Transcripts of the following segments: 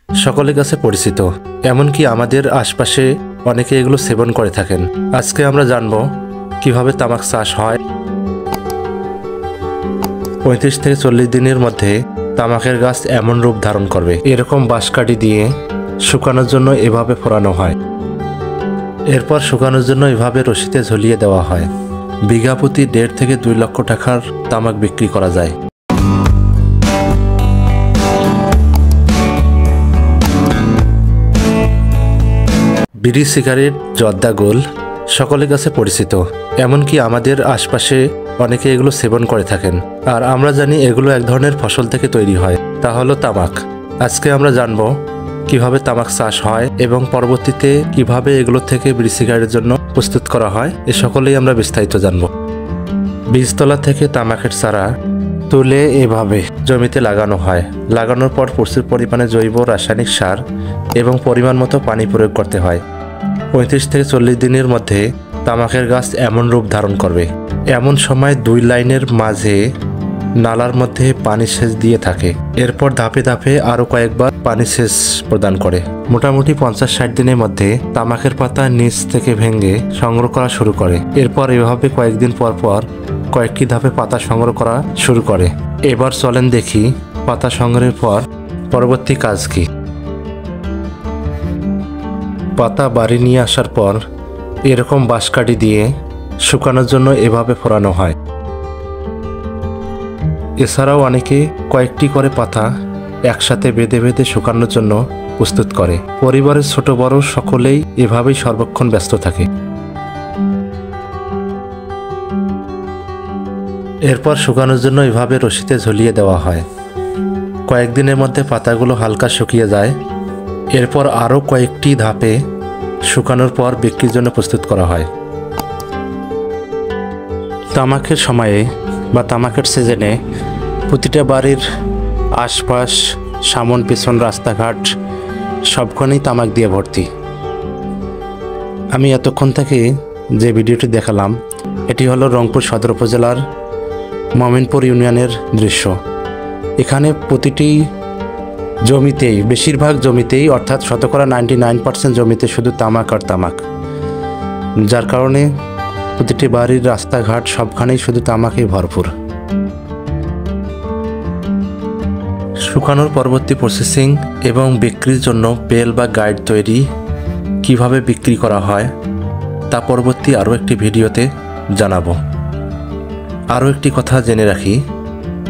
সকলের কাছে পরিচিত, এমনকি আমাদের আশপাশে অনেকে এগুলো সেবন করে থাকেন। আজকে আমরা জানব কিভাবে তামাক চাষ হয়। 35 থেকে 40 দিনের মধ্যে তামাকের গাছ এমন রূপ ধারণ করবে। এরকম বাঁশকাঠি দিয়ে শুকানোর জন্য এভাবে ফোড়ানো হয়। এরপর শুকানোর জন্য এভাবে রশিতে ঝুলিয়ে দেওয়া হয়। বিঘা প্রতি 1.5 থেকে 2 লক্ষ টাকার তামাক বিক্রি করা যায়। বিড়ি, সিগারেট, জর্দা, গোল সকলের কাছে পরিচিত, এমনকি আমাদের আশপাশে অনেকে এগুলো সেবন করে থাকেন। আর আমরা জানি এগুলো এক ধরনের ফসল থেকে তৈরি হয়, তা হলো তামাক। আজকে আমরা জানব কিভাবে তামাক চাষ হয় এবং পরবর্তীতে কিভাবে এগুলো থেকে বিড়ি, সিগারেটের জন্য প্রস্তুত করা হয়। এ সকলেই আমরা বিস্তারিত জানব। বীজতলা থেকে তামাকের চারা তুলে এভাবে জমিতে লাগানো হয়। লাগানোর পর প্রচুর পরিমাণে জৈব রাসায়নিক সার এবং পরিমাণ মতো পানি প্রয়োগ করতে হয়। 35 থেকে 40 দিনের মধ্যে তামাকের গাছ এমন রূপ ধারণ করবে। এমন সময় 2 লাইনের মাঝে নালার মধ্যে পানি সেচ দিয়ে থাকে। এরপর ধাপে ধাপে আরও কয়েকবার পানি সেচ প্রদান করে। মোটামুটি 50-60 দিনের মধ্যে তামাকের পাতা নিচ থেকে ভেঙে সংগ্রহ করা শুরু করে। এরপর এভাবে কয়েকদিন পর পর কয়েকটি ধাপে পাতা সংগ্রহ করা শুরু করে। এবার চলেন দেখি পাতা সংগ্রহের পর পরবর্তী কাজ কি। পাতা বাড়ি নিয়ে আসার পর এরকম বাঁশকাঠি দিয়ে শুকানোর জন্য এভাবে ফোড়ানো হয়। এছাড়াও অনেকে কয়েকটি করে পাতা একসাথে বেঁধে বেঁধে শুকানোর জন্য প্রস্তুত করে। পরিবারের ছোট বড় সকলেই এভাবেই সর্বক্ষণ ব্যস্ত থাকে। এরপর শুকানোর জন্য এভাবে রশিতে ঝুলিয়ে দেওয়া হয়। কয়েকদিনের মধ্যে পাতাগুলো হালকা শুকিয়ে যায়। এরপর আরও কয়েকটি ধাপে শুকানোর পর বিক্রির জন্য প্রস্তুত করা হয়। তামাকের সময়ে বা তামাকের সিজনে প্রতিটা বাড়ির আশপাশ, সামন পিছন, রাস্তাঘাট সবখানেই তামাক দিয়ে ভর্তি। আমি এতক্ষণ থেকে যে ভিডিওটি দেখালাম এটি হলো রংপুর সদর উপজেলার মমিনপুর ইউনিয়নের দৃশ্য। এখানে প্রতিটি জমিতেই, বেশিরভাগ জমিতেই অর্থাৎ 99% জমিতে শুধু তামাক আর তামাক, যার কারণে প্রতিটি বাড়ির রাস্তাঘাট সবখানেই শুধু তামাকে ভরপুর। শুকানোর পরবর্তী প্রসেসিং এবং বিক্রির জন্য বেল বা গাইড তৈরি কিভাবে বিক্রি করা হয় তা পরবর্তী আরও একটি ভিডিওতে জানাবো। আরও একটি কথা জেনে রাখি,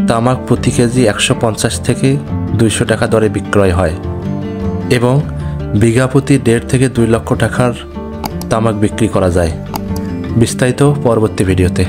তামাক প্রতি কেজি 150 থেকে 200 টাকা দরে বিক্রয় হয় এবং বিঘা প্রতি 1.5 থেকে 2 লক্ষ টাকার তামাক বিক্রি করা যায়। বিস্তারিত পরবর্তী ভিডিওতে।